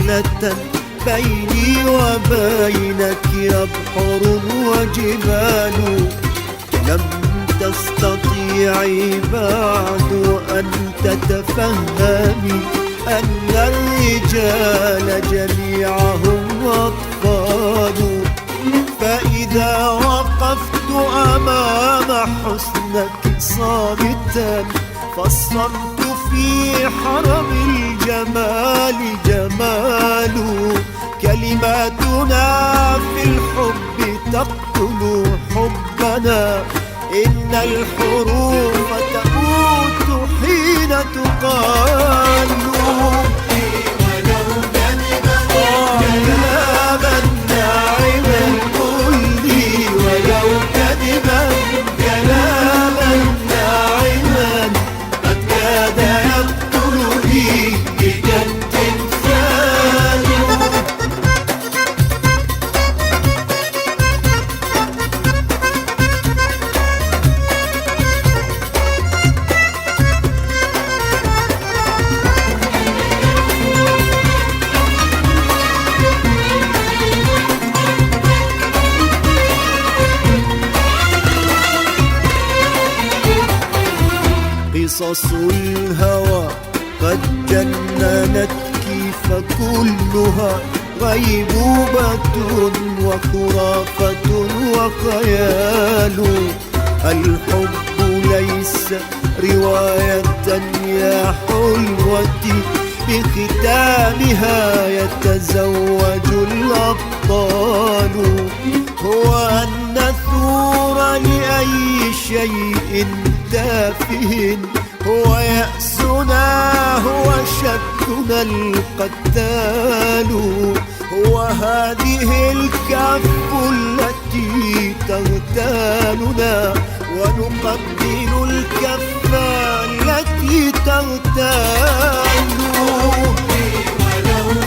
فتنة بيني وبينك أبحر وجبال. لم تستطيعي بعد أن تتفهمي أن الرجال جميعهم أطفال. فإذا وقفت أمام حسنك صامتا فالصمت في حرم الجمال جمال. كلماتنا في الحب تقتل حبنا، إن الحروف تموت حين تقال. ولو كلابا ناعما قل لي، ولو كذبا كلاما ناعما قد كاد يقتلني بك التمثال. قصص الهوى قد جننتك فكلها غيبوبة وخرافة وخيال. الحب ليس رواية يا حلوتي بختامها يتزوج الأبطال. هو أن نثور لأي شيء تافه، هو يأسنا هو شكنا القتال. هو هذه الكف التي تغتالنا ونقبل الكف التي تغتال. ولو